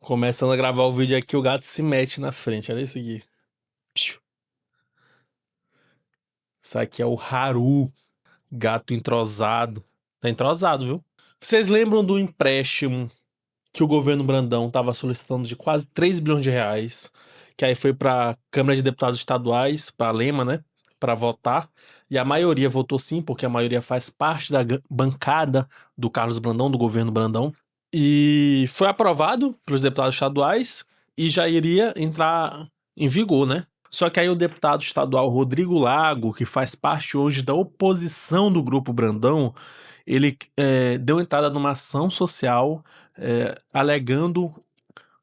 Começando a gravar o vídeo aqui, o gato se mete na frente. Olha isso aqui. Piu. Isso aqui é o Haru, gato entrosado. Tá entrosado, viu? Vocês lembram do empréstimo que o governo Brandão estava solicitando de quase 3 bilhões de reais? Que aí foi pra Câmara de Deputados Estaduais, pra Lema, né? Pra votar. E a maioria votou sim, porque a maioria faz parte da bancada do Carlos Brandão, do governo Brandão. E foi aprovado para os deputados estaduais e já iria entrar em vigor, né? Só que aí o deputado estadual Rodrigo Lago, que faz parte hoje da oposição do Grupo Brandão, ele deu entrada numa ação social alegando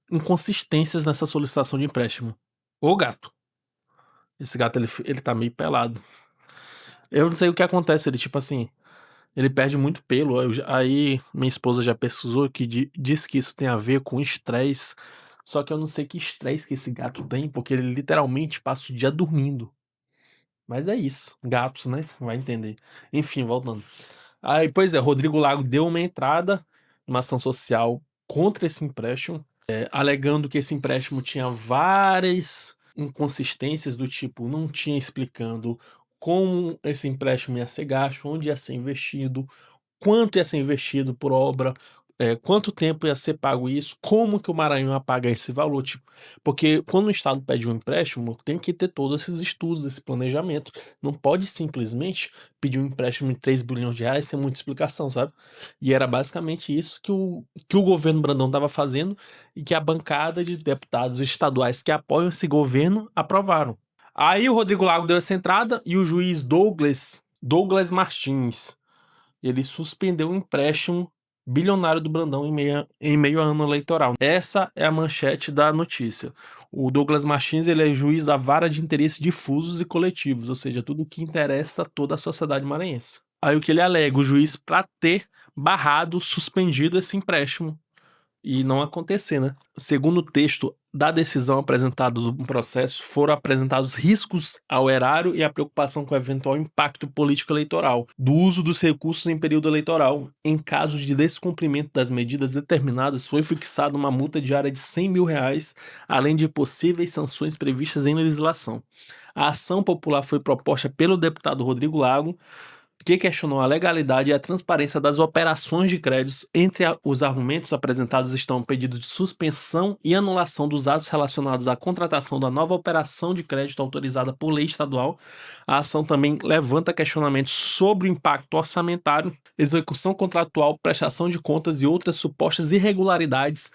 inconsistências nessa solicitação de empréstimo. Ô gato, esse gato ele tá meio pelado. Eu não sei o que acontece, ele tipo assim, ele perde muito pelo. Aí minha esposa já pesquisou que diz que isso tem a ver com estresse. Só que eu não sei que estresse que esse gato tem, porque ele literalmente passa o dia dormindo. Mas é isso. Gatos, né? Vai entender. Enfim, voltando. Aí, pois é, Rodrigo Lago deu uma entrada, uma ação social contra esse empréstimo, alegando que esse empréstimo tinha várias inconsistências do tipo, não tinha explicando como esse empréstimo ia ser gasto, onde ia ser investido, quanto ia ser investido por obra, quanto tempo ia ser pago isso, como que o Maranhão ia pagar esse valor, tipo, porque quando o Estado pede um empréstimo, tem que ter todos esses estudos, esse planejamento, não pode simplesmente pedir um empréstimo de 3 bilhões de reais sem muita explicação, sabe? E era basicamente isso que o governo Brandão estava fazendo e que a bancada de deputados estaduais que apoiam esse governo aprovaram. Aí o Rodrigo Lago deu essa entrada e o juiz Douglas Martins, ele suspendeu o empréstimo bilionário do Brandão em meio a ano eleitoral. Essa é a manchete da notícia. O Douglas Martins, ele é juiz da vara de interesses difusos e coletivos, ou seja, tudo que interessa a toda a sociedade maranhense. Aí o que ele alega, o juiz para ter barrado, suspendido esse empréstimo e não acontecer, né? Segundo o texto da decisão apresentada no processo, foram apresentados riscos ao erário e a preocupação com o eventual impacto político eleitoral do uso dos recursos em período eleitoral. Em caso de descumprimento das medidas determinadas, foi fixada uma multa diária de R$ 100 mil, além de possíveis sanções previstas em legislação. A ação popular foi proposta pelo deputado Rodrigo Lago, que questionou a legalidade e a transparência das operações de créditos. Entre os argumentos apresentados estão o pedido de suspensão e anulação dos atos relacionados à contratação da nova operação de crédito autorizada por lei estadual. A ação também levanta questionamentos sobre o impacto orçamentário, execução contratual, prestação de contas e outras supostas irregularidades,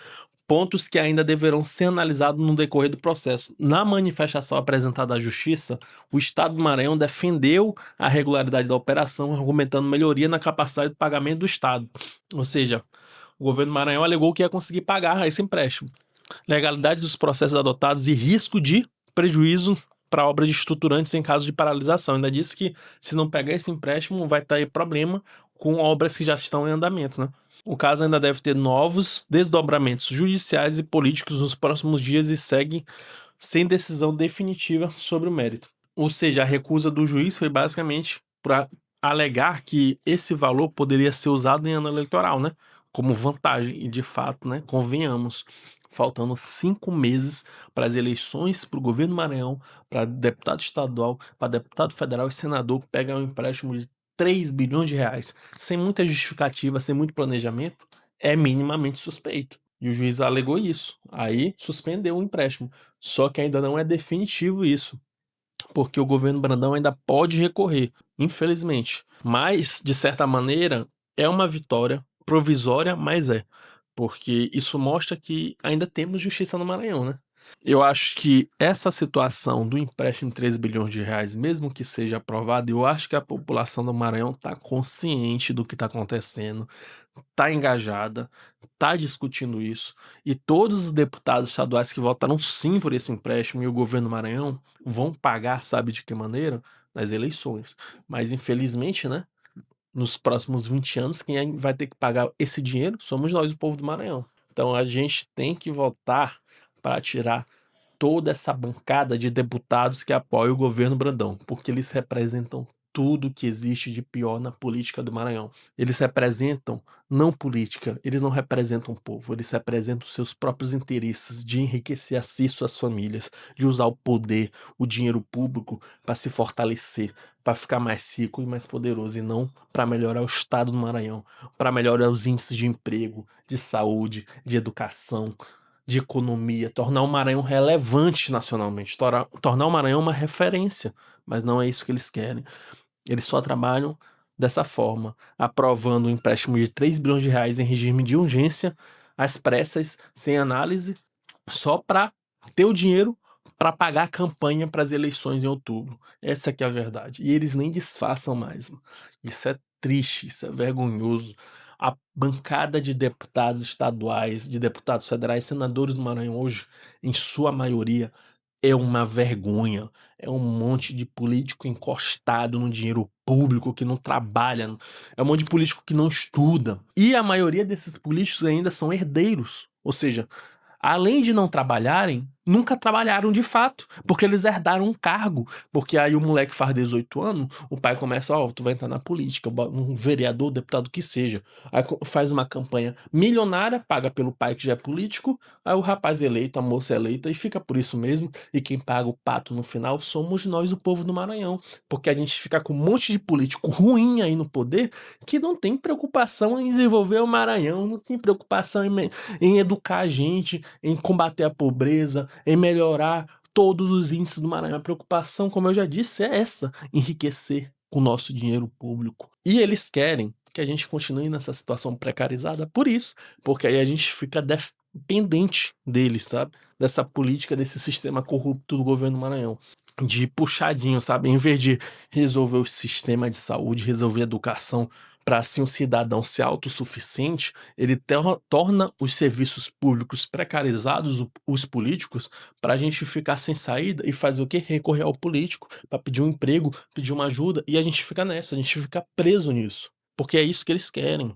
pontos que ainda deverão ser analisados no decorrer do processo. Na manifestação apresentada à Justiça, o Estado do Maranhão defendeu a regularidade da operação, argumentando melhoria na capacidade de pagamento do Estado. Ou seja, o governo do Maranhão alegou que ia conseguir pagar esse empréstimo. Legalidade dos processos adotados e risco de prejuízo para obras estruturantes em caso de paralisação. Ainda disse que se não pegar esse empréstimo vai ter problema com obras que já estão em andamento, né? O caso ainda deve ter novos desdobramentos judiciais e políticos nos próximos dias e segue sem decisão definitiva sobre o mérito. Ou seja, a recusa do juiz foi basicamente para alegar que esse valor poderia ser usado em ano eleitoral, né? Como vantagem. E de fato, né? Convenhamos, faltando 5 meses para as eleições para o governo do Maranhão, para deputado estadual, para deputado federal e senador pegar um empréstimo de 3 bilhões de reais, sem muita justificativa, sem muito planejamento, é minimamente suspeito. E o juiz alegou isso. Aí suspendeu o empréstimo. Só que ainda não é definitivo isso, porque o governo Brandão ainda pode recorrer, infelizmente. Mas, de certa maneira, é uma vitória provisória, mas porque isso mostra que ainda temos justiça no Maranhão, né? Eu acho que essa situação do empréstimo de 13 bilhões de reais, mesmo que seja aprovado, eu acho que a população do Maranhão está consciente do que está acontecendo, está engajada, está discutindo isso, e todos os deputados estaduais que votaram sim por esse empréstimo e o governo do Maranhão vão pagar, sabe de que maneira? Nas eleições. Mas infelizmente, né, nos próximos 20 anos, quem vai ter que pagar esse dinheiro somos nós, o povo do Maranhão. Então a gente tem que votar para tirar toda essa bancada de deputados que apoiam o governo Brandão, porque eles representam tudo que existe de pior na política do Maranhão. Eles representam não política, eles não representam o povo, eles representam seus próprios interesses de enriquecer a si e suas famílias, de usar o poder, o dinheiro público para se fortalecer, para ficar mais rico e mais poderoso, e não para melhorar o estado do Maranhão, para melhorar os índices de emprego, de saúde, de educação, de economia, tornar o Maranhão relevante nacionalmente, tornar o Maranhão uma referência. Mas não é isso que eles querem. Eles só trabalham dessa forma, aprovando um empréstimo de 3 bilhões de reais em regime de urgência, às pressas, sem análise, só para ter o dinheiro para pagar a campanha para as eleições em outubro. Essa que é a verdade. E eles nem disfarçam mais, mano. Isso é triste, isso é vergonhoso. A bancada de deputados estaduais, de deputados federais, senadores do Maranhão hoje, em sua maioria, é uma vergonha. É um monte de político encostado no dinheiro público que não trabalha. É um monte de político que não estuda. E a maioria desses políticos ainda são herdeiros. Ou seja, além de não trabalharem, nunca trabalharam de fato, porque eles herdaram um cargo. Porque aí o moleque faz 18 anos, o pai começa, ó, tu vai entrar na política, um vereador, deputado que seja. Aí faz uma campanha milionária, paga pelo pai que já é político, aí o rapaz eleito, a moça eleita, e fica por isso mesmo. E quem paga o pato no final somos nós, o povo do Maranhão. Porque a gente fica com um monte de político ruim aí no poder que não tem preocupação em desenvolver o Maranhão, não tem preocupação em educar a gente, em combater a pobreza, em melhorar todos os índices do Maranhão. A preocupação, como eu já disse, é essa: enriquecer com o nosso dinheiro público. E eles querem que a gente continue nessa situação precarizada por isso, porque aí a gente fica dependente deles, sabe? Dessa política, desse sistema corrupto do governo do Maranhão. De puxadinho, sabe? Em vez de resolver o sistema de saúde, resolver a educação, para assim o cidadão ser autossuficiente, ele torna os serviços públicos precarizados, os políticos, para a gente ficar sem saída e fazer o quê? Recorrer ao político para pedir um emprego, pedir uma ajuda, e a gente fica nessa, a gente fica preso nisso, porque é isso que eles querem.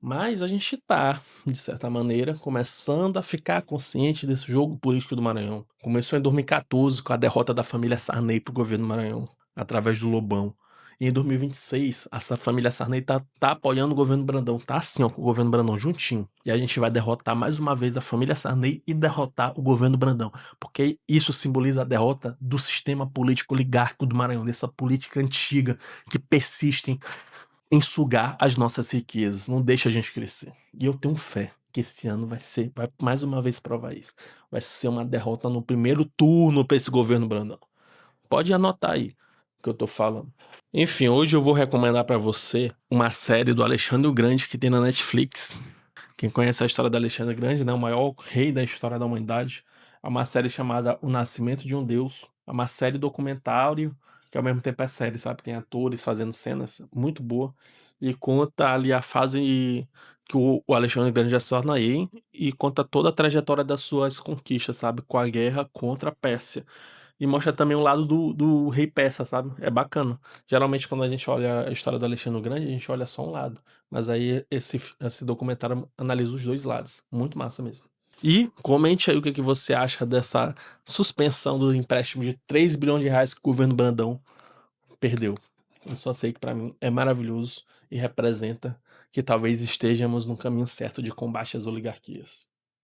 Mas a gente tá, de certa maneira, começando a ficar consciente desse jogo político do Maranhão. Começou em 2014 com a derrota da família Sarney pro governo do Maranhão, através do Lobão. E em 2026, essa família Sarney tá apoiando o governo Brandão, tá assim, ó, com o governo Brandão juntinho. E a gente vai derrotar mais uma vez a família Sarney e derrotar o governo Brandão, porque isso simboliza a derrota do sistema político oligárquico do Maranhão, dessa política antiga que persiste em sugar as nossas riquezas, não deixa a gente crescer. E eu tenho fé que esse ano vai mais uma vez provar isso. Vai ser uma derrota no primeiro turno para esse governo Brandão. Pode anotar aí o que eu tô falando. Enfim, hoje eu vou recomendar para você uma série do Alexandre o Grande que tem na Netflix. Quem conhece a história do Alexandre Grande, né, o maior rei da história da humanidade, é uma série chamada O Nascimento de um Deus. É uma série documentário que ao mesmo tempo é série, sabe? Tem atores fazendo cenas muito boa e conta ali a fase que o Alexandre Grande já se torna rei e conta toda a trajetória das suas conquistas, sabe? Com a guerra contra a Pérsia. E mostra também o lado do rei persa, sabe? É bacana. Geralmente, quando a gente olha a história do Alexandre o Grande, a gente olha só um lado. Mas aí esse documentário analisa os dois lados. Muito massa mesmo. E comente aí o que você acha dessa suspensão do empréstimo de 3 bilhões de reais que o governo Brandão perdeu. Eu só sei que para mim é maravilhoso e representa que talvez estejamos no caminho certo de combate às oligarquias.